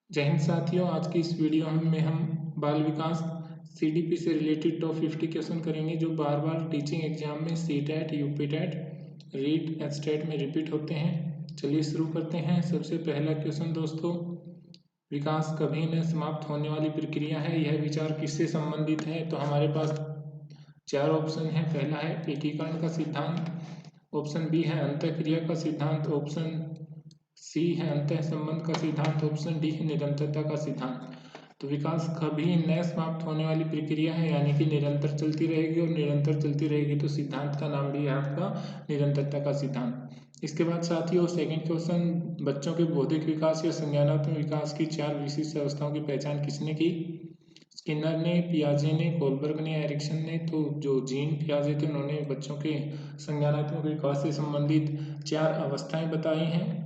जय हिंद साथियों, आज की इस वीडियो में हम बाल विकास सीडीपी से रिलेटेड टॉप 50 क्वेश्चन करेंगे जो बार बार टीचिंग एग्जाम में सीटेट, यूपीटेट, रीट, एस्टेट में रिपीट होते हैं। चलिए शुरू करते हैं। सबसे पहला क्वेश्चन दोस्तों, विकास कभी न समाप्त होने वाली प्रक्रिया है, यह विचार किससे संबंधित है? तो हमारे पास चार ऑप्शन है। पहला है एकीकरण का सिद्धांत, ऑप्शन बी है अंतःक्रिया का सिद्धांत, ऑप्शन सी है अंतः संबंध का सिद्धांत, ऑप्शन डी है निरंतरता का सिद्धांत। तो विकास कभी न समाप्त होने वाली प्रक्रिया है, यानी कि निरंतर चलती रहेगी, और निरंतर चलती रहेगी तो सिद्धांत का नाम भी है आपका निरंतरता का सिद्धांत। इसके बाद साथियों सेकंड क्वेश्चन, बच्चों के बौद्धिक विकास या संज्ञानात्मक विकास की चार विशिष्ट अवस्थाओं की पहचान किसने की? स्किनर ने, पियाजे ने, कोलबर्ग ने, एरिक्सन ने। तो जो जीन पियाजे थे उन्होंने बच्चों के संज्ञानात्मक विकास से संबंधित चार अवस्थाएं बताई हैं।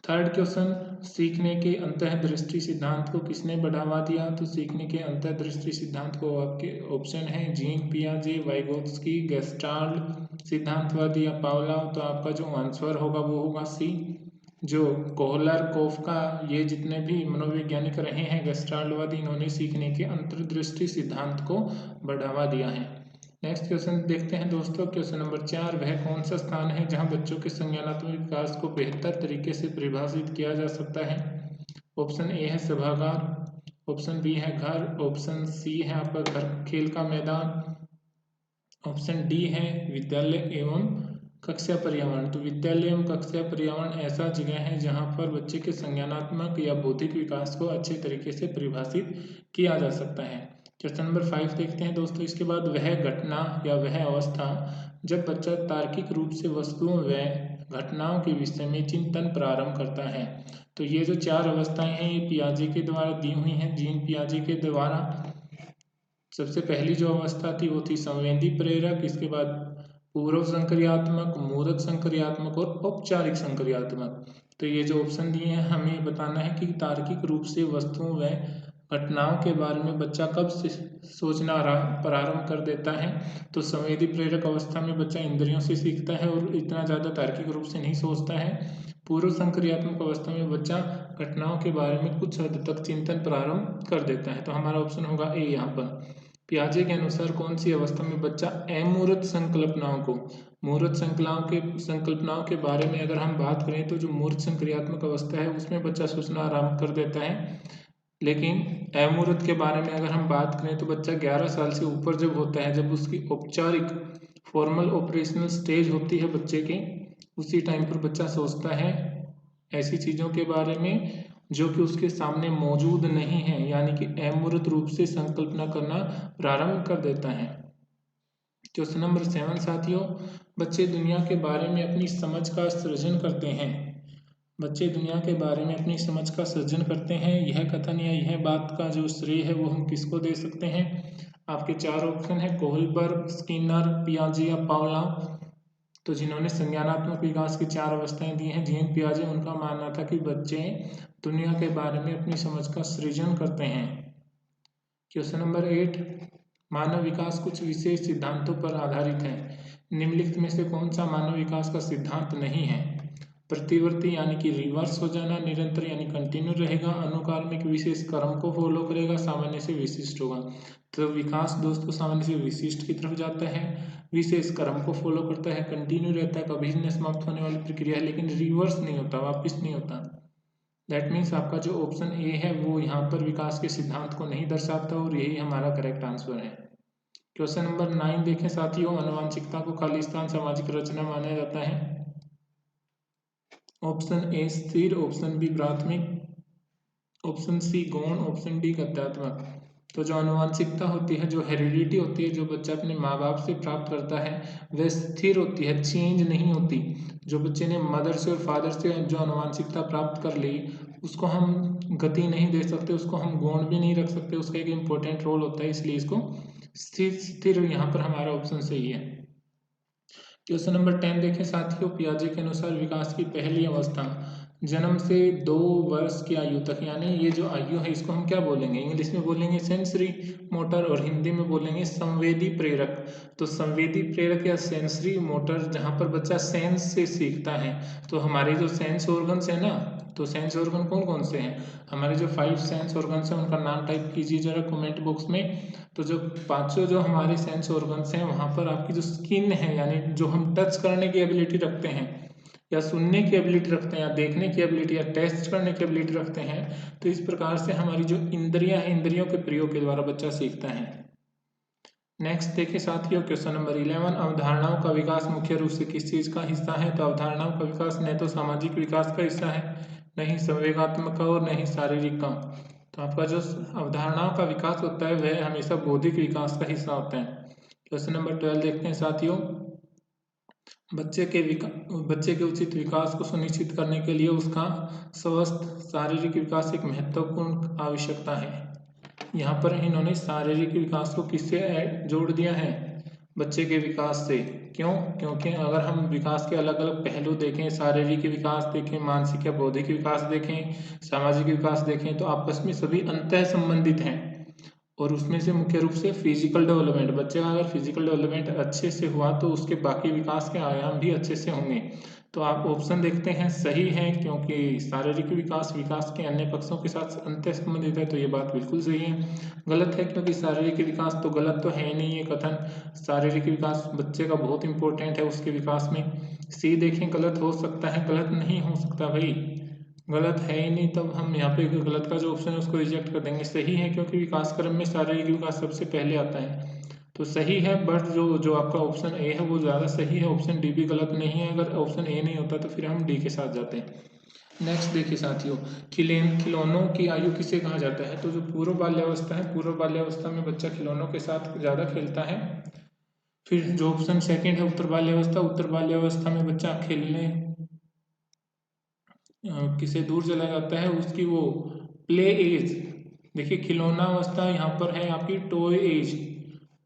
थर्ड क्वेश्चन, सीखने के अंतःदृष्टि सिद्धांत को किसने बढ़ावा दिया? तो सीखने के अंतःदृष्टि सिद्धांत को आपके ऑप्शन है जीन पियाजे, वाइगोत्स्की, गेस्टाल्ट सिद्धांतवादी या पावलोव। तो आपका जो आंसर होगा वो होगा सी। जो कोहलर, कोफका, ये जितने भी मनोवैज्ञानिक रहे हैं गेस्टाल्टवादी, इन्होंने सीखने के अंतर्दृष्टि सिद्धांत को बढ़ावा दिया है। नेक्स्ट क्वेश्चन देखते हैं दोस्तों, क्वेश्चन नंबर 4, वह कौन सा स्थान है जहां बच्चों के संज्ञानात्मक विकास को बेहतर तरीके से परिभाषित किया जा सकता है? ऑप्शन ए है सभागार, ऑप्शन बी है घर, ऑप्शन सी है आपका घर खेल का मैदान, ऑप्शन डी है विद्यालय एवं कक्षा पर्यावरण। तो विद्यालय एवं कक्षा पर्यावरण ऐसा जगह है जहां पर बच्चे के संज्ञानात्मक या बौद्धिक विकास को अच्छे तरीके से परिभाषित किया जा सकता है। क्वेश्चन नंबर 5 देखते हैं दोस्तों। इसके बाद वह घटना या वह अवस्था जब बच्चा तार्किक रूप से वस्तुओं व घटनाओं के विषय में चिंतन प्रारंभ करता है। तो ये जो चार अवस्थाएं हैं ये पियाजे के द्वारा दी हुई हैं, जीन पियाजे के द्वारा। सबसे पहली जो अवस्था थी वो थी संवेदी प्रेरक, इसके बाद पूर्व संक्रियात्मक, मूर्त संक्रियात्मक और औपचारिक संक्रियात्मक। तो ये जो ऑप्शन दिए हैं हमें बताना है कि तार्किक रूप से वस्तुओं व घटनाओं के बारे में बच्चा कब से सोचना प्रारंभ कर देता है। तो संवेदी प्रेरक अवस्था में बच्चा इंद्रियों से सीखता है और इतना ज़्यादा तार्किक रूप से नहीं सोचता है। पूर्व संक्रियात्मक अवस्था में बच्चा घटनाओं के बारे में कुछ हद तक चिंतन प्रारंभ कर देता है। तो हमारा ऑप्शन होगा ए यहाँ पर। पियाजे के अनुसार कौन सी अवस्था में बच्चा अमूर्त संकल्पनाओं को, मूर्त संकल्पनाओं के बारे में अगर हम बात करें तो जो मूर्त संक्रियात्मक अवस्था है उसमें बच्चा सोचना आरंभ कर देता है। लेकिन अमूर्त के बारे में अगर हम बात करें तो बच्चा 11 साल से ऊपर जब होता है, जब उसकी औपचारिक फॉर्मल ऑपरेशनल स्टेज होती है बच्चे के, उसी टाइम पर बच्चा सोचता है ऐसी चीज़ों के बारे में जो कि उसके सामने मौजूद नहीं है, यानी कि अमूर्त रूप से संकल्पना करना प्रारंभ कर देता है। क्वेश्चन नंबर 7 साथियों, बच्चे दुनिया के बारे में अपनी समझ का सृजन करते हैं। बच्चे दुनिया के बारे में अपनी समझ का सृजन करते हैं, यह कथन या यह बात का जो श्रेय है वो हम किसको दे सकते हैं? आपके चार ऑप्शन है कोहलबर्ग, स्किनर, पियाजे या पावलोव। तो जिन्होंने संज्ञानात्मक विकास की चार अवस्थाएं दी हैं जीन पियाजे, उनका मानना था कि बच्चे दुनिया के बारे में अपनी समझ का सृजन करते हैं। क्वेश्चन नंबर 8, मानव विकास कुछ विशेष सिद्धांतों पर आधारित है, निम्नलिखित में से कौन सा मानव विकास का सिद्धांत नहीं है? प्रतिवर्ती यानी कि रिवर्स हो जाना, निरंतर यानी कंटिन्यू रहेगा, अनुकारमिक विशेष क्रम को फॉलो करेगा, सामान्य से विशिष्ट होगा। तो विकास दोस्तों सामान्य से विशिष्ट की तरफ जाता है, विशेष क्रम को फॉलो करता है, कंटिन्यू रहता है, कभी न समाप्त होने वाली प्रक्रिया है, लेकिन रिवर्स नहीं होता, वापिस नहीं होता। दैट मीन्स आपका जो ऑप्शन ए है वो यहाँ पर विकास के सिद्धांत को नहीं दर्शाता और यही हमारा करेक्ट आंसर है। क्वेश्चन नंबर 9 देखें साथियों, अनुवांशिकता को खालिस्तान सामाजिक रचना माना जाता है। ऑप्शन ए स्थिर, ऑप्शन बी प्राथमिक, ऑप्शन सी गौण, ऑप्शन डी तथ्यात्मक। तो जो अनुवांशिकता होती है, जो हेरिडिटी होती है, जो बच्चा अपने माँ बाप से प्राप्त करता है वह स्थिर होती है, चेंज नहीं होती। जो बच्चे ने मदर से और फादर से जो अनुवांशिकता प्राप्त कर ली उसको हम गति नहीं दे सकते, उसको हम गौण भी नहीं रख सकते, उसका एक इम्पोर्टेंट रोल होता है, इसलिए इसको स्थिर यहाँ पर हमारा ऑप्शन सही है। क्वेश्चन नंबर 10 देखें साथियों, पियाजे के अनुसार विकास की पहली अवस्था जन्म से 2 वर्ष की आयु तक, यानी ये जो आयु है इसको हम क्या बोलेंगे, इंग्लिश में बोलेंगे सेंसरी मोटर और हिंदी में बोलेंगे संवेदी प्रेरक। तो संवेदी प्रेरक या सेंसरी मोटर, जहाँ पर बच्चा सेंस से सीखता है। तो हमारे जो सेंस ऑर्गन्स है ना, तो सेंस ऑर्गन कौन कौन से हैं, हमारे जो 5 सेंस ऑर्गन्स हैं उनका नाम टाइप कीजिए जरा कमेंट बॉक्स में। तो जो पांचों जो हमारे सेंस ऑर्गन्स हैं, वहाँ पर आपकी जो स्किन है, यानी जो हम टच करने की एबिलिटी रखते हैं, या सुनने की एबिलिटी रखते हैं, या देखने की एबिलिटी, या टेस्ट करने की एबिलिटी रखते हैं, तो इस प्रकार से हमारी जो इंद्रियां हैं, इंद्रियों के प्रयोग के द्वारा बच्चा सीखता है। नेक्स्ट देखिए साथियों, क्वेश्चन नंबर 11, अवधारणाओं का विकास मुख्य रूप से किस चीज का हिस्सा है। तो अवधारणाओं का विकास न तो सामाजिक विकास का हिस्सा है, नहीं संवेगात्मक का, और नहीं शारीरिक का। तो आपका जो अवधारणाओं का विकास होता है वह हमेशा बौद्धिक विकास का हिस्सा होता है। क्वेश्चन नंबर 12 देखते हैं साथियों, बच्चे के उचित विकास को सुनिश्चित करने के लिए उसका स्वस्थ शारीरिक विकास एक महत्वपूर्ण आवश्यकता है। यहाँ पर इन्होंने शारीरिक विकास को किससे जोड़ दिया है, बच्चे के विकास से। क्यों? क्योंकि अगर हम विकास के अलग अलग पहलू देखें, शारीरिक विकास देखें, मानसिक या बौद्धिक विकास देखें, सामाजिक विकास देखें, तो आपस में सभी अंतः संबंधित हैं। और उसमें से मुख्य रूप से फिजिकल डेवलपमेंट, बच्चे का अगर फिजिकल डेवलपमेंट अच्छे से हुआ तो उसके बाकी विकास के आयाम भी अच्छे से होंगे। तो आप ऑप्शन देखते हैं सही है, क्योंकि शारीरिक विकास विकास के अन्य पक्षों के साथ अंतः संबंधित है, तो ये बात बिल्कुल सही है। गलत है, क्योंकि शारीरिक विकास तो गलत तो है ही नहीं ये कथन, शारीरिक विकास बच्चे का बहुत इंपॉर्टेंट है उसके विकास में। सी देखें, गलत हो सकता है, गलत नहीं हो सकता भाई, गलत है ही नहीं, तब हम यहाँ पे गलत का जो ऑप्शन है उसको रिजेक्ट कर देंगे। सही है, क्योंकि विकास क्रम में शारीरिक विकास सबसे पहले आता है, तो सही है। बट जो जो आपका ऑप्शन ए है वो ज़्यादा सही है, ऑप्शन डी भी गलत नहीं है। अगर ऑप्शन ए नहीं होता तो फिर हम डी के साथ जाते हैं। नेक्स्ट देखिए साथियों, खिलौनों की आयु किसे कहा जाता है। तो जो पूर्व बाल्यावस्था है, पूर्व बाल्यावस्था में बच्चा खिलौनों के साथ ज़्यादा खेलता है। फिर जो ऑप्शन सेकंड है उत्तर बाल्यावस्था, उत्तर बाल्यावस्था में बच्चा खेलने किसे दूर चला जाता है, उसकी वो प्ले एज। देखिए खिलौना अवस्था यहाँ पर है आपकी टॉय एज,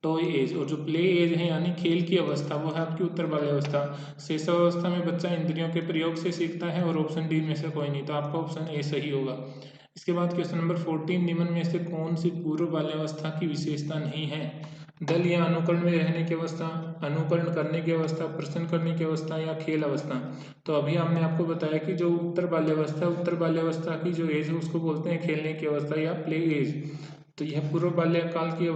टॉय एज, और जो प्ले एज है यानी खेल की अवस्था वो है आपकी उत्तर बाल्यावस्था। शिशुअवस्था में बच्चा इंद्रियों के प्रयोग से सीखता है, और ऑप्शन डी में से कोई नहीं, तो आपका ऑप्शन ए सही होगा। इसके बाद क्वेश्चन नंबर 14, निम्न में से कौन सी पूर्व बाल्यावस्था की विशेषता नहीं है। दल या अनुकरण में रहने की अवस्था, अनुकरण करने की अवस्था, प्रश्न करने की अवस्था, या खेल अवस्था। तो अभी हमने आपको बताया कि जो उत्तर बाल्यावस्था, उत्तर बाल्यावस्था की जो एज है उसको बोलते हैं खेलने की अवस्था या प्ले एज। तो यह पूर्व बाल्यकाल की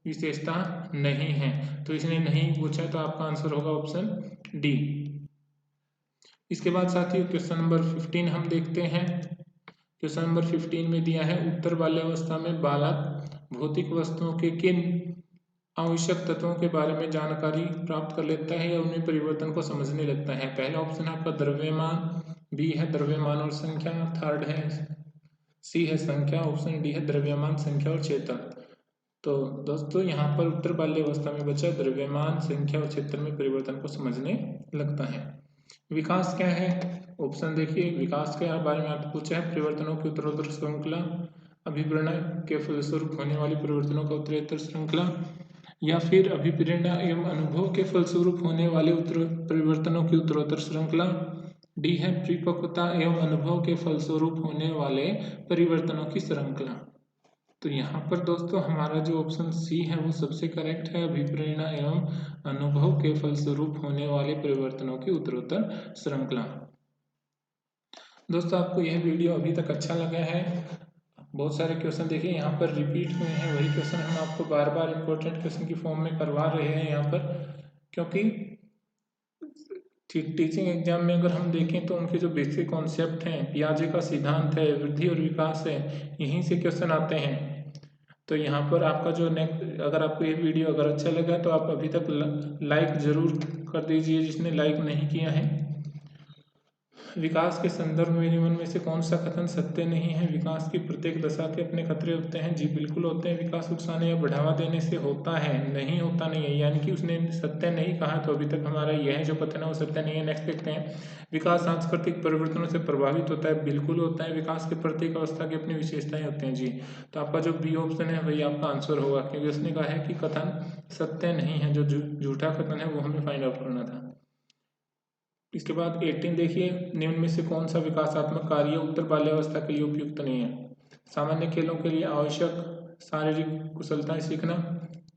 विशेषता नहीं है, तो इसने नहीं पूछा, तो आपका आंसर होगा ऑप्शन डी। इसके बाद साथियों क्वेश्चन नंबर 15 हम देखते हैं। क्वेश्चन नंबर 15 में दिया है, उत्तर बाल्यावस्था में बालक भौतिक वस्तुओं के किन आवश्यक तत्वों के बारे में जानकारी प्राप्त कर लेता है या उनमें परिवर्तन को समझने लगता है। पहला ऑप्शन है आपका द्रव्यमान, बी है द्रव्यमान और संख्या, थर्ड है सी है संख्या, ऑप्शन डी है द्रव्यमान, संख्या और चेतन। तो दोस्तों यहाँ पर उत्तर बाल्यावस्था में बच्चा द्रव्यमान, संख्या और क्षेत्र में परिवर्तन को समझने लगता है। विकास क्या है, ऑप्शन देखिए, विकास के बारे में आपको पूछा है, परिवर्तनों की उत्तरोत्तर श्रृंखला, अभिप्रेरणा के फलस्वरूप होने वाली परिवर्तनों का उत्तरोत्तर श्रृंखला, या फिर अभिप्रेरणा एवं अनुभव के फलस्वरूप होने वाले उत्तर परिवर्तनों की उत्तरोत्तर श्रृंखला, डी है परिपक्वता एवं अनुभव के फलस्वरूप होने वाले परिवर्तनों की श्रृंखला। तो यहाँ पर दोस्तों हमारा जो ऑप्शन सी है वो सबसे करेक्ट है, अभिप्रेरणा एवं अनुभव के फलस्वरूप होने वाले परिवर्तनों की उत्तरोत्तर श्रृंखला। दोस्तों आपको यह वीडियो अभी तक अच्छा लगा है, बहुत सारे क्वेश्चन देखिए यहाँ पर रिपीट हुए हैं, वही क्वेश्चन हम आपको बार बार इंपॉर्टेंट क्वेश्चन की फॉर्म में करवा रहे हैं यहाँ पर, क्योंकि टीचिंग एग्जाम में अगर हम देखें तो उनके जो बेसिक कॉन्सेप्ट हैं, पियाजे का सिद्धांत है, वृद्धि और विकास है, यहीं से क्वेश्चन आते हैं। तो यहाँ पर आपका जो नेक्स्ट, अगर आपको ये वीडियो अगर अच्छा लगा तो आप अभी तक लाइक ज़रूर कर दीजिए जिसने लाइक नहीं किया है। विकास के संदर्भ में निम्न में से कौन सा कथन सत्य नहीं है। विकास की प्रत्येक दशा के अपने खतरे होते हैं, जी बिल्कुल होते हैं। विकास उकसाने या बढ़ावा देने से होता है, नहीं होता नहीं है, यानी कि उसने सत्य नहीं कहा, तो अभी तक हमारा यह जो कथन है वो सत्य नहीं है। नेक्स्ट देखते हैं, विकास सांस्कृतिक परिवर्तनों से प्रभावित होता है, बिल्कुल होता है। विकास के प्रत्येक अवस्था की अपनी विशेषताएं होती हैं, जी। तो आपका जो बी ऑप्शन है वही आपका आंसर होगा, क्योंकि उसने कहा है कि कथन सत्य नहीं है, जो झूठा कथन है वो हमें फाइंड आउट करना था। इसके बाद 18 देखिए, निम्न में से कौन सा विकासात्मक कार्य उत्तर बाल्यावस्था के लिए उपयुक्त नहीं है। सामान्य खेलों के लिए आवश्यक शारीरिक कुशलताएं सीखना,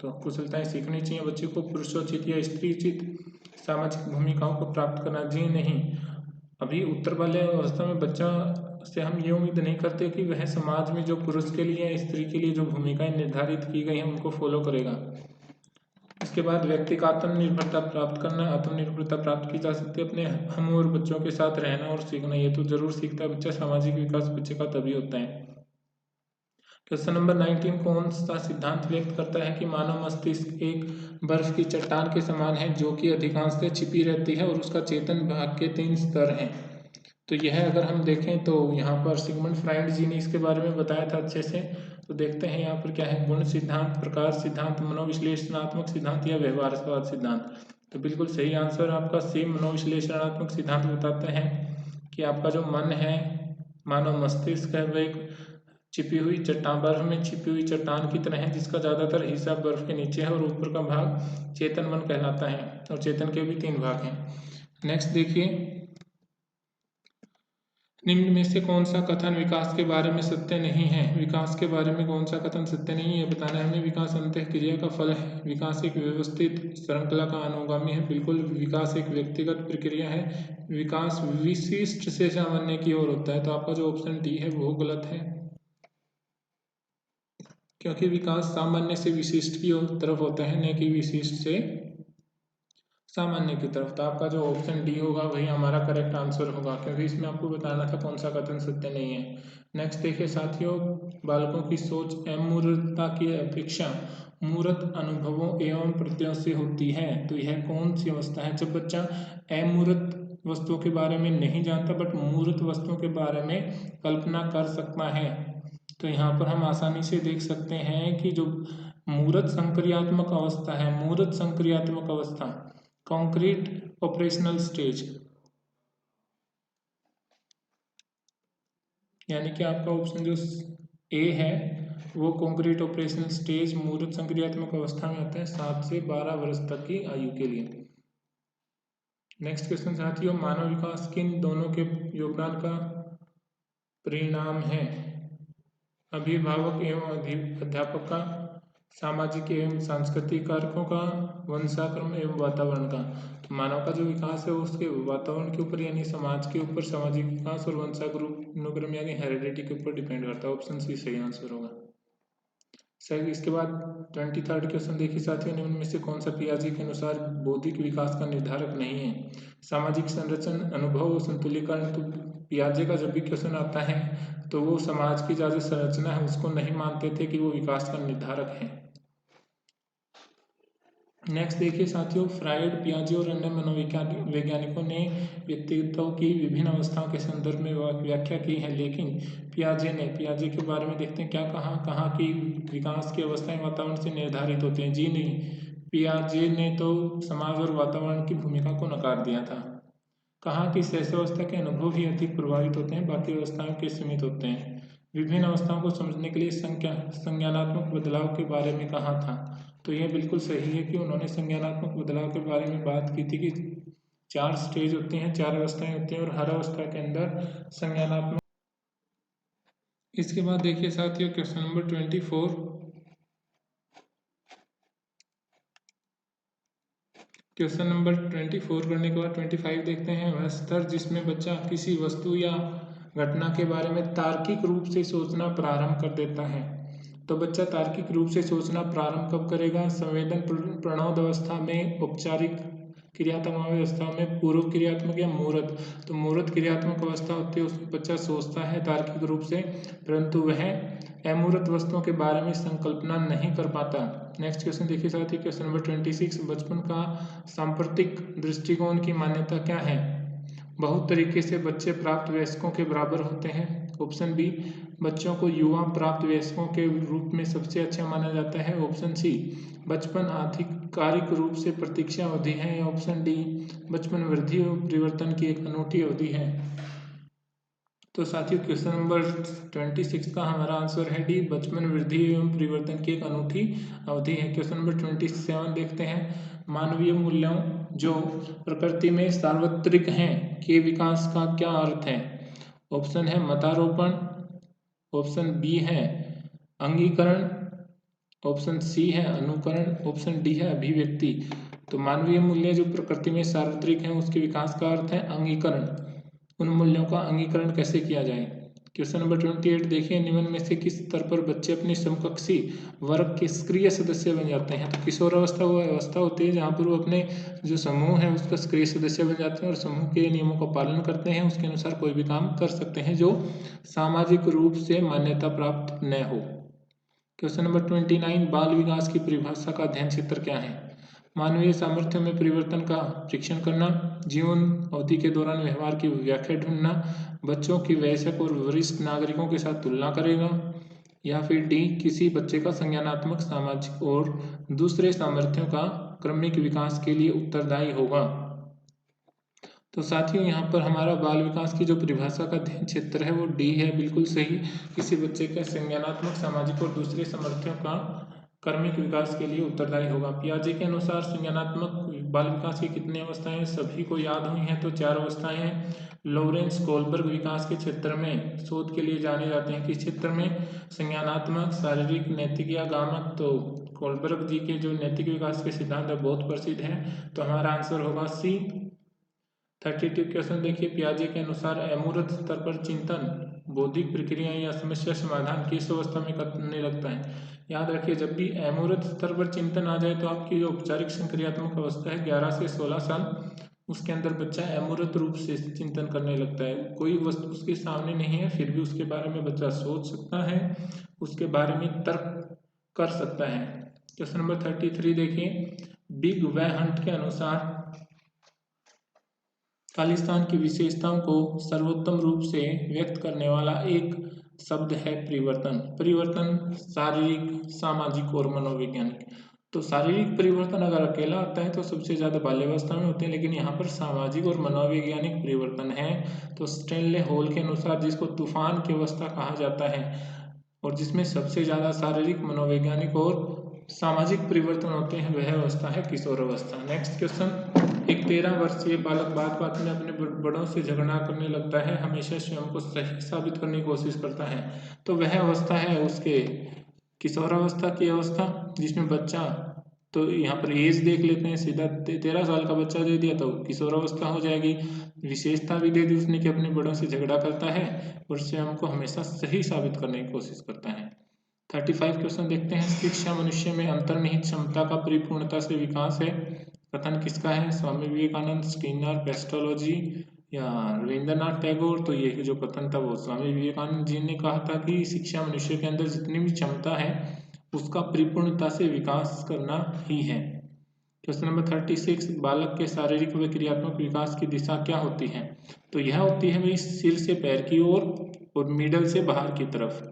तो कुशलताएं सीखनी चाहिए बच्चे को। पुरुषोचित या स्त्रीचित सामाजिक भूमिकाओं को प्राप्त करना जी नहीं। अभी उत्तर बाल्यावस्था में बच्चा से हम ये उम्मीद नहीं करते कि वह समाज में जो पुरुष के लिए या स्त्री के लिए जो भूमिकाएं निर्धारित की गई हैं उनको फॉलो करेगा। इसके बाद व्यक्ति का आत्मनिर्भरता प्राप्त करना। आत्मनिर्भरता प्राप्त की जा सकती है अपने हम और बच्चों के साथ रहना और सीखना। ये तो जरूर सीखता है बच्चा। सामाजिक विकास बच्चे का तभी होता है। क्वेश्चन नंबर 19 कौन सा सिद्धांत व्यक्त करता है कि मानव मस्तिष्क एक बर्फ की चट्टान के समान है जो कि अधिकांशतः छिपी रहती है और उसका चेतन भाग के 3 स्तर हैं। तो यह अगर हम देखें तो यहाँ पर सिगमंड फ्राइड जी ने इसके बारे में बताया था अच्छे से। तो देखते हैं यहाँ पर क्या है, गुण सिद्धांत, प्रकाश सिद्धांत, मनोविश्लेषणात्मक सिद्धांत या व्यवहारवाद सिद्धांत। तो बिल्कुल सही आंसर आपका सी मनोविश्लेषणात्मक सिद्धांत बताते हैं कि आपका जो मन है, मानव मस्तिष्क है, वह एक छिपी हुई चट्टान, बर्फ में छिपी हुई चट्टान की तरह है जिसका ज़्यादातर हिस्सा बर्फ के नीचे है और ऊपर का भाग चेतन मन कहलाता है। और चेतन के भी 3 भाग हैं। नेक्स्ट देखिए, निम्न में से कौन सा कथन विकास के बारे में सत्य नहीं है। विकास के बारे में कौन सा कथन सत्य नहीं है बताना है हमें। विकास अंतःक्रिया का फल है। विकास एक व्यवस्थित श्रृंखला का अनुगामी है। बिल्कुल, विकास एक व्यक्तिगत प्रक्रिया है। विकास विशिष्ट से सामान्य की ओर होता है। तो आपका जो ऑप्शन डी है वो गलत है, क्योंकि विकास सामान्य से विशिष्ट की तरफ होता है, न कि विशिष्ट से सामान्य की तरफ। तो आपका जो ऑप्शन डी होगा वही हमारा करेक्ट आंसर होगा, क्योंकि इसमें आपको बताना था कौन सा कथन सत्य नहीं है। नेक्स्ट देखिए साथियों, बालकों की सोच अमूर्तता की अपेक्षा मूर्त अनुभवों एवं प्रत्ययों से होती है। तो यह कौन सी अवस्था है जब बच्चा अमूर्त वस्तुओं के बारे में नहीं जानता बट मूर्त वस्तुओं के बारे में कल्पना कर सकता है। तो यहाँ पर हम आसानी से देख सकते हैं कि जो मूर्त संक्रियात्मक अवस्था है, मूर्त संक्रियात्मक अवस्था, कॉन्क्रीट ऑपरेशनल स्टेज, यानी कि आपका ऑप्शन जो ए है वो कॉन्क्रीट ऑपरेशनल स्टेज मूर्त संक्रियात्मक अवस्था में आता है 7 से 12 वर्ष तक की आयु के लिए। नेक्स्ट क्वेश्चन साथियों, मानव विकास किन दोनों के योगदान का परिणाम है। अभिभावक एवं अध्यापक का, सामाजिक एवं सांस्कृतिक कारकों का, वंशाक्रम एवं वातावरण का। तो मानव का जो विकास है उसके वातावरण के ऊपर यानी समाज के ऊपर, सामाजिक विकास और वंशानुक्रम यानी हेरिडिटी के ऊपर डिपेंड करता है। ऑप्शन सी सही आंसर होगा। सही। इसके बाद 23rd क्वेश्चन देखिए साथियों, निम्न में से कौन सा पियाजे के अनुसार बौद्धिक विकास का निर्धारक नहीं है। सामाजिक संरचना, अनुभव और संतुलीकरण। तो पियाजे का जब भी क्वेश्चन आता है तो वो समाज की जो संरचना है उसको नहीं मानते थे कि वो विकास का निर्धारक है। नेक्स्ट देखिए साथियों, फ्राइड, पियाजे और अन्य मनोवैज्ञानिकों ने व्यक्तित्व की विभिन्न अवस्थाओं के संदर्भ में व्याख्या की है, लेकिन पियाजे के बारे में देखते हैं क्या कहा कि विकास की अवस्थाएं वातावरण से निर्धारित होती हैं। जी नहीं, पियाजे ने तो समाज और वातावरण की भूमिका को नकार दिया था। कहा कि शैशवावस्था के अनुभव ही अधिक प्रभावित होते हैं, बाकी अवस्थाओं के सीमित होते हैं। विभिन्न अवस्थाओं को समझने के लिए संज्ञानात्मक बदलाव के बारे में कहा था। तो यह बिल्कुल सही है कि उन्होंने संज्ञानात्मक बदलाव के बारे में बात की थी कि 4 स्टेज होते हैं, 4 अवस्थाएं होती हैं और हर अवस्था के अंदर संज्ञानात्मक। इसके बाद देखिए साथियों क्वेश्चन नंबर 24। क्वेश्चन नंबर 24 करने के बाद 25 देखते हैं। वह स्तर जिसमें बच्चा किसी वस्तु या घटना के बारे में तार्किक रूप से सोचना प्रारंभ कर देता है। तो बच्चा तार्किक रूप से सोचना प्रारंभ कब करेगा। संवेदन प्रणोद अवस्था में, औपचारिक क्रियात्मक अवस्था में, पूर्व क्रियात्मक या मूर्त। तो मूर्त क्रियात्मक अवस्था होती है उसमें बच्चा सोचता है तार्किक रूप से, परंतु वह अमूर्त वस्तुओं के बारे में संकल्पना नहीं कर पाता। नेक्स्ट क्वेश्चन देखिए साथ ही क्वेश्चन नंबर 26। बचपन का सांप्रतिक दृष्टिकोण की मान्यता क्या है। बहुत तरीके से बच्चे प्राप्त वयस्कों के बराबर होते हैं। ऑप्शन बी, बच्चों को युवा प्राप्त वयस्कों के रूप में सबसे अच्छा माना जाता है। ऑप्शन सी, बचपन आधिकारिक रूप से प्रतीक्षा अवधि है। या ऑप्शन डी, बचपन वृद्धि और परिवर्तन की एक अनूठी अवधि है। तो साथियों क्वेश्चन नंबर 26 का हमारा आंसर है डी, बचपन वृद्धि एवं परिवर्तन की एक अनूठी अवधि है। क्वेश्चन नंबर 27 देखते हैं, मानवीय मूल्यों जो प्रकृति में सार्वत्रिक हैं के विकास का क्या अर्थ है। ऑप्शन है मतारोपण, ऑप्शन बी है अंगीकरण, ऑप्शन सी है अनुकरण, ऑप्शन डी है अभिव्यक्ति। तो मानवीय मूल्य जो प्रकृति में सार्वत्रिक हैं उसके विकास का अर्थ है अंगीकरण। उन मूल्यों का अंगीकरण कैसे किया जाए। क्वेश्चन नंबर 28 देखिए, निम्न में से किस स्तर पर बच्चे अपनी समकक्षी वर्ग के सक्रिय सदस्य बन जाते हैं। तो किशोर अवस्था वो अवस्था होती है जहाँ पर वो अपने जो समूह है उसका सक्रिय सदस्य बन जाते हैं और समूह के नियमों का पालन करते हैं, उसके अनुसार कोई भी काम कर सकते हैं जो सामाजिक रूप से मान्यता प्राप्त न हो। क्वेश्चन नंबर 29, बाल विकास की परिभाषा का अध्ययन क्षेत्र क्या है। मानवीय सामर्थ्य में परिवर्तन का परीक्षण करना, जीवन अवधि के दौरान व्यवहार की व्याख्या ढूंढना, बच्चों की वयस्क और वरिष्ठ नागरिकों के साथ तुलना करेगा, या फिर डी किसी बच्चे का संज्ञानात्मक सामाजिक और दूसरे सामर्थ्यों का क्रमिक विकास के लिए उत्तरदायी होगा। तो साथियों यहाँ पर हमारा बाल विकास की जो परिभाषा का अध्ययन क्षेत्र है वो डी है, बिल्कुल सही। किसी बच्चे के संज्ञानात्मक सामाजिक और दूसरे सामर्थ्यों का क्रमिक विकास के लिए उत्तरदायी होगा। पियाजे के अनुसार संज्ञानात्मक बाल विकास की कितनी अवस्थाएं सभी को याद हुई हैं, तो 4 अवस्थाएं हैं। लॉरेंस कोलबर्ग विकास के क्षेत्र में शोध के लिए जाने जाते हैं, किस क्षेत्र में, संज्ञानात्मक, शारीरिक, नैतिक या गामक। तो कोलबर्ग जी के जो नैतिक विकास के सिद्धांत है बहुत प्रसिद्ध हैं, तो हमारा आंसर होगा सी। 32 क्वेश्चन देखिए, पियाजे के अनुसार अमूर्त स्तर पर चिंतन बौद्धिक प्रक्रिया या समस्या समाधान किस अवस्था में करने लगता है। याद रखिए, जब भी अमूर्त स्तर पर चिंतन आ जाए तो आपकी जो औपचारिक संक्रियात्मक अवस्था है 11 से 16 साल, उसके अंदर बच्चा अमूर्त रूप से चिंतन करने लगता है। कोई वस्तु उसके सामने नहीं है फिर भी उसके बारे में बच्चा सोच सकता है, उसके बारे में तर्क कर सकता है। क्वेश्चन नंबर 33 देखिए, बिग वे हंट के अनुसार खालिस्तान की विशेषताओं को सर्वोत्तम रूप से व्यक्त करने वाला एक शब्द है परिवर्तन। परिवर्तन शारीरिक, सामाजिक और मनोवैज्ञानिक। तो शारीरिक परिवर्तन अगर अकेला आता है तो सबसे ज्यादा बाल्यावस्था में होते हैं, लेकिन यहाँ पर सामाजिक और मनोवैज्ञानिक परिवर्तन है। तो स्टैनले हॉल के अनुसार जिसको तूफान की अवस्था कहा जाता है और जिसमें सबसे ज्यादा शारीरिक, मनोवैज्ञानिक और सामाजिक परिवर्तन होते हैं वह अवस्था है किशोर अवस्था। नेक्स्ट क्वेश्चन, एक 13 वर्षीय बालक बात बात में अपने बड़ों से झगड़ा करने लगता है, हमेशा स्वयं को सही साबित करने की कोशिश करता है, तो वह अवस्था है उसके किशोरावस्था की अवस्था, जिसमें बच्चा, तो यहाँ पर एज देख लेते हैं, सीधा 13 साल का बच्चा दे दिया तो किशोरावस्था हो जाएगी। विशेषता भी दे दी उसने कि अपने बड़ों से झगड़ा करता है और स्वयं को हमेशा सही साबित करने की कोशिश करता है। 35 क्वेश्चन देखते हैं, शिक्षा मनुष्य में अंतर्निहित क्षमता का परिपूर्णता से विकास है। कथन किसका है, स्वामी विवेकानंद, स्किनर, पेस्टोलॉजी या रविंद्रनाथ टैगोर। तो ये जो कथन था वो स्वामी विवेकानंद जी ने कहा था कि शिक्षा मनुष्य के अंदर जितनी भी क्षमता है उसका परिपूर्णता से विकास करना ही है। क्वेश्चन नंबर 36, बालक के शारीरिक व क्रियात्मक विकास की दिशा क्या होती है। तो यह होती है भाई सिर से पैर की ओर और मिडल से बाहर की तरफ,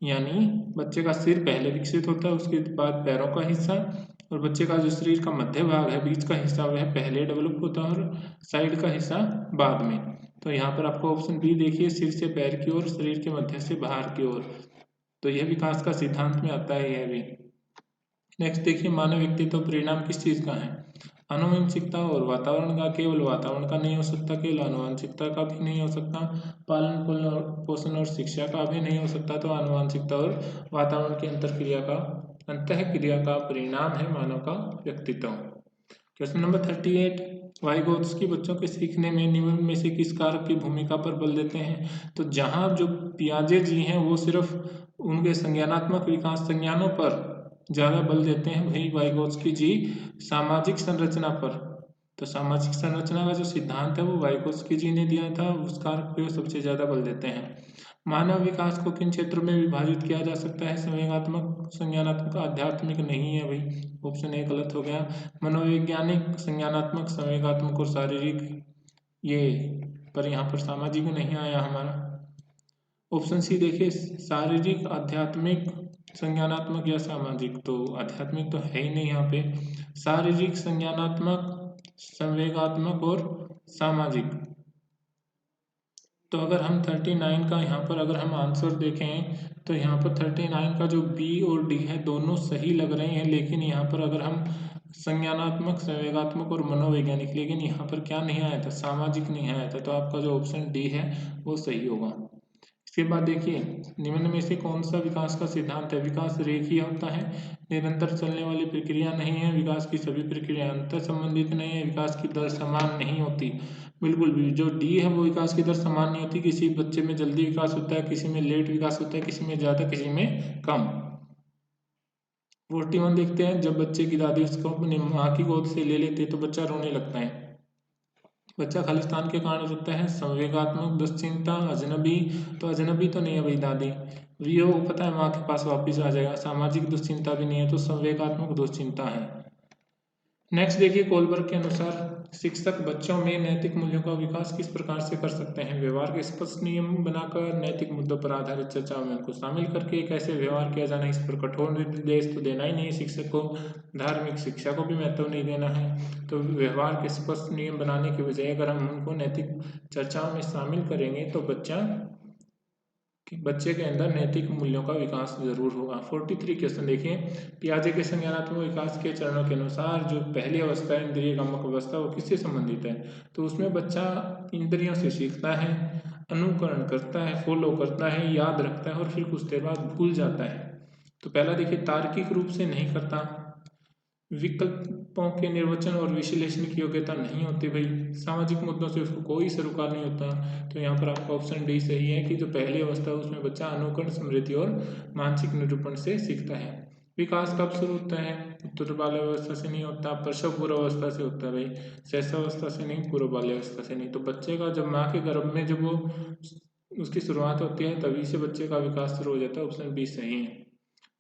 यानी बच्चे का सिर पहले विकसित होता है, उसके बाद पैरों का हिस्सा, और बच्चे का जो शरीर का मध्य भाग है, बीच का हिस्सा, वह पहले डेवलप होता है और साइड का हिस्सा बाद में। तो यहाँ पर आपको ऑप्शन बी देखिए, सिर से पैर की ओर, शरीर के मध्य से बाहर की ओर। तो यह विकास का सिद्धांत में आता है यह भी। नेक्स्ट देखिए, मानव व्यक्तित्व परिणाम किस चीज का है। आनुवंशिकता और वातावरण का। केवल वातावरण का नहीं हो सकता, केवल आनुवंशिकता का भी नहीं हो सकता, पालन पोषण और शिक्षा का भी नहीं हो सकता। तो आनुवंशिकता और वातावरण की अंतःक्रिया का परिणाम है मानव का व्यक्तित्व। क्वेश्चन नंबर 38, वाइगोत्स्की बच्चों के सीखने में निम्न में से किस कारक की भूमिका पर बल देते हैं। तो जहाँ जो पियाजे जी हैं वो सिर्फ उनके संज्ञानात्मक विकास संज्ञानों पर ज्यादा बल देते हैं, वही वाइगोत्स्की जी सामाजिक संरचना पर। तो सामाजिक संरचना का जो सिद्धांत है वो वाइगोत्स्की जी ने दिया था, उस कारक पे सबसे ज्यादा बल देते हैं। मानव विकास को किन क्षेत्रों में विभाजित किया जा सकता है। संवेगात्मक, संज्ञानात्मक, आध्यात्मिक नहीं है भाई, ऑप्शन ए गलत हो गया। मनोवैज्ञानिक, संज्ञानात्मक, संवेगात्मक और शारीरिक, ये पर यहाँ पर सामाजिक नहीं आया हमारा। ऑप्शन सी देखिए, शारीरिक, आध्यात्मिक, संज्ञानात्मक या सामाजिक। तो आध्यात्मिक तो है ही नहीं यहाँ पे, शारीरिक, संज्ञानात्मक, संवेगात्मक और सामाजिक। तो अगर हम 39 का यहाँ पर अगर हम आंसर देखें तो यहाँ पर 39 का जो बी और डी है दोनों सही लग रहे हैं, लेकिन यहाँ पर अगर हम संज्ञानात्मक, संवेगात्मक और मनोवैज्ञानिक, लेकिन यहाँ पर क्या नहीं आया था, सामाजिक नहीं आया था, तो आपका जो ऑप्शन डी है वो सही होगा। इसके बाद देखिए, निम्न में से कौन सा विकास का सिद्धांत है? विकास रेखीय होता है, निरंतर चलने वाली प्रक्रिया नहीं है, विकास की सभी प्रक्रिया अंतर संबंधित नहीं है, विकास की दर समान नहीं होती। बिल्कुल भी जो डी है वो विकास की दर समान नहीं होती, किसी बच्चे में जल्दी विकास होता है, किसी में लेट विकास होता है, किसी में ज़्यादा, किसी में कम। 41 देखते हैं, जब बच्चे की दादी उसको अपनी माँ की गोद से ले लेती है तो बच्चा रोने लगता है। बच्चा खालिस्तान के कारण रोता है। संवेगात्मक दुश्चिंता, अजनबी, तो अजनबी तो नहीं है भाई दादी, रियो पता है माँ के पास वापस आ जाएगा। सामाजिक दुश्चिंता भी नहीं है, तो संवेगात्मक दुश्चिंता है। नेक्स्ट देखिए, कोलबर्ग के अनुसार शिक्षक बच्चों में नैतिक मूल्यों का विकास किस प्रकार से कर सकते हैं? व्यवहार के स्पष्ट नियम बनाकर, नैतिक मुद्दों पर आधारित चर्चाओं में उनको शामिल करके, कैसे व्यवहार किया जाना, इस पर कठोर निर्देश तो देना ही नहीं है शिक्षक को, धार्मिक शिक्षा को भी महत्व नहीं देना है। तो व्यवहार के स्पष्ट नियम बनाने की बजाय अगर हम उनको नैतिक चर्चाओं में शामिल करेंगे तो बच्चे के अंदर नैतिक मूल्यों का विकास जरूर होगा। 43 क्वेश्चन देखिए, पियाजे के संज्ञानात्मक विकास के चरणों के अनुसार जो पहली अवस्था है इंद्रिय कामक अवस्था, वो किससे संबंधित है? तो उसमें बच्चा इंद्रियों से सीखता है, अनुकरण करता है, फॉलो करता है, याद रखता है और फिर कुछ देर बाद भूल जाता है। तो पहला देखिए, तार्किक रूप से नहीं करता, विकल्पों के निर्वचन और विश्लेषण की योग्यता नहीं होती भाई, सामाजिक मुद्दों से उसको कोई सरोकार नहीं होता। तो यहाँ पर आपका ऑप्शन डी सही है कि जो पहली अवस्था है उसमें बच्चा अनुकरण, स्मृति और मानसिक निरूपण से सीखता है। विकास कब शुरू होता है? उत्तर बाल्यावस्था से नहीं होता, प्रसव पूर्व अवस्था से होता है भाई, शैशवावस्था से नहीं, पूर्व बाल्यावस्था से नहीं। तो बच्चे का जब माँ के गर्भ में जब वो उसकी शुरुआत होती है तभी से बच्चे का विकास शुरू हो जाता है। ऑप्शन बी सही है।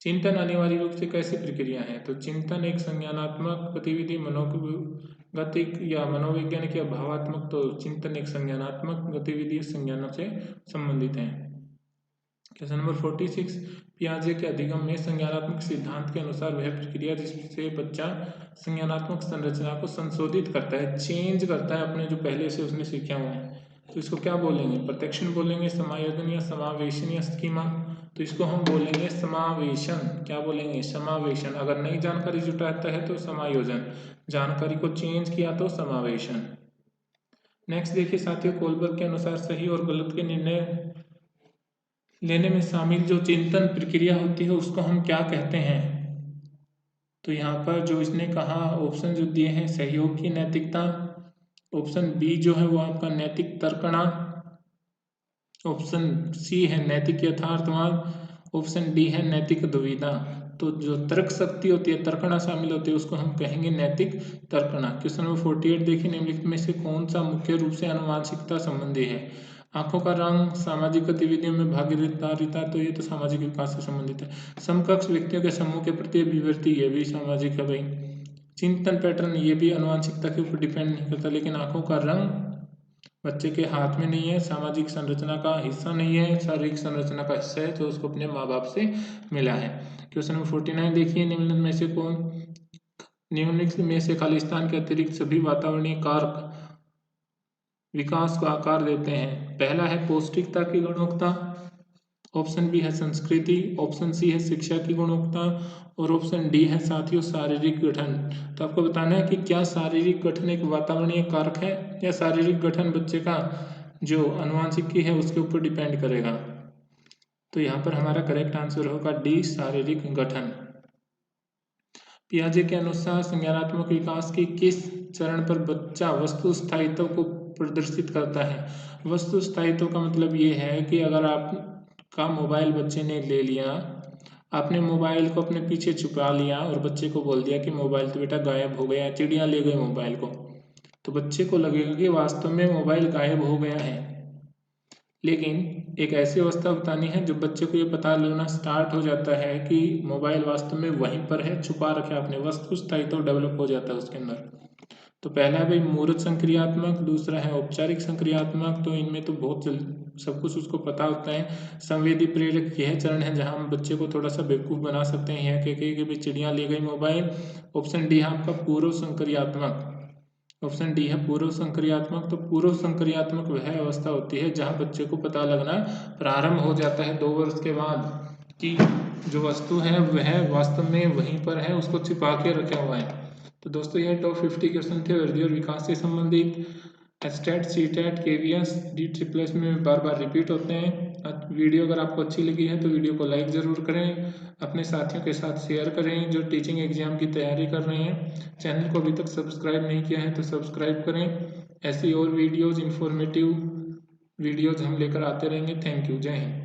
चिंतन अनिवार्य रूप से कैसी प्रक्रिया है? तो चिंतन एक संज्ञानात्मक गतिविधि, मनोगतिक या मनोवैज्ञानिक या भावात्मक। तो चिंतन एक संज्ञानात्मक गतिविधि, संज्ञानों से संबंधित है। क्वेश्चन नंबर 46, पियाजे के अधिगम में संज्ञानात्मक सिद्धांत के अनुसार वह प्रक्रिया जिससे बच्चा संज्ञानात्मक संरचना को संशोधित करता है, चेंज करता है अपने जो पहले से उसने सीखे हुए हैं, तो इसको क्या बोलेंगे? प्रत्यक्षण बोलेंगे, समायोजन या समावेशन या स्कीमा? तो इसको हम बोलेंगे समावेशन। क्या बोलेंगे? समावेशन। अगर नई जानकारी जुटाता है तो समायोजन, जानकारी को चेंज किया तो समावेशन। नेक्स्ट देखिए साथियों, कोलबर्ग के अनुसार सही और गलत के निर्णय लेने में शामिल जो चिंतन प्रक्रिया होती है उसको हम क्या कहते हैं? तो यहाँ पर जो इसने कहा ऑप्शन जो दिए हैं, सहयोग की नैतिकता, ऑप्शन बी जो है वो आपका नैतिक तर्कणा, ऑप्शन सी है नैतिक यथार्थवाद, ऑप्शन डी है नैतिक दुविधा। तो जो तर्क शक्ति होती है, तर्कणा शामिल होती है, उसको हम कहेंगे नैतिक तर्कणा। क्वेश्चन नंबर 48 देखिए, निम्नलिखित में से कौन सा मुख्य रूप से आनुवांशिकता संबंधी है? आंखों का रंग, सामाजिक गतिविधियों में भागीदारिता, तो ये तो सामाजिक विकास से संबंधित है। समकक्ष व्यक्तियों के समूह के प्रति अभिवृत्ति, ये भी सामाजिक है भाई। चिंतन पैटर्न, ये भी आनुवांशिकता के ऊपर डिपेंड नहीं करता, लेकिन आंखों का रंग बच्चे के हाथ में नहीं है, सामाजिक संरचना का हिस्सा नहीं है, शारीरिक संरचना का हिस्सा है जो उसको अपने माँ बाप से मिला है। क्वेश्चन नंबर 49 देखिए, निम्नलिखित में से खालिस्तान के अतिरिक्त सभी वातावरणीय कारक विकास को आकार देते हैं? पहला है पौष्टिकता की गुणवत्ता, ऑप्शन बी है संस्कृति, ऑप्शन सी है शिक्षा की गुणवत्ता और ऑप्शन डी है साथियों शारीरिक गठन। तो आपको बताना है कि क्या शारीरिक गठन एक वातावरणीय कारक है या शारीरिक गठन बच्चे का जो आनुवंशिकी है उसके ऊपर डिपेंड करेगा? तो यहाँ पर हमारा करेक्ट आंसर होगा डी, शारीरिक गठन। पियाजे के अनुसार संज्ञानात्मक विकास के किस चरण पर बच्चा वस्तु स्थायित्व को प्रदर्शित करता है? वस्तु स्थायित्व का मतलब ये है कि अगर आपका मोबाइल बच्चे ने ले लिया, आपने मोबाइल को अपने पीछे छुपा लिया और बच्चे को बोल दिया कि मोबाइल तो बेटा गायब हो गया, चिड़िया ले गई मोबाइल को, तो बच्चे को लगेगा कि वास्तव में मोबाइल गायब हो गया है। लेकिन एक ऐसी अवस्था बतानी है जब बच्चे को ये पता लगना स्टार्ट हो जाता है कि मोबाइल वास्तव में वहीं पर है, छुपा रखे आपने, वस्तु स्थायित्व तो डेवलप हो जाता है उसके अंदर। तो पहला है भाई मूर्त संक्रियात्मक, दूसरा है औपचारिक संक्रियात्मक, तो इनमें तो बहुत सब कुछ उसको पता होता है। संवेदी प्रेरक यह चरण है जहां हम बच्चे को थोड़ा सा बेवकूफ़ बना सकते हैं, यह कह के कि भाई चिड़िया ले गई मोबाइल। ऑप्शन डी है आपका पूर्व संक्रियात्मक। ऑप्शन डी है पूर्व संक्रियात्मक। तो पूर्व संक्रियात्मक वह अवस्था होती है जहाँ बच्चे को पता लगना प्रारंभ हो जाता है 2 वर्ष के बाद कि जो वस्तु है वह वास्तव में वहीं पर है, उसको छिपा के रखा हुआ है। तो दोस्तों ये टॉप 50 क्वेश्चन थे वृद्धि और विकास से संबंधित। Estate, CTET, KVS, D triple में बार बार रिपीट होते हैं। वीडियो अगर आपको अच्छी लगी है तो वीडियो को लाइक ज़रूर करें, अपने साथियों के साथ शेयर करें जो टीचिंग एग्जाम की तैयारी कर रहे हैं। चैनल को अभी तक सब्सक्राइब नहीं किया है तो सब्सक्राइब करें। ऐसी और वीडियोज़, इन्फॉर्मेटिव वीडियोज़ हम लेकर आते रहेंगे। Thank you. जय हिंद।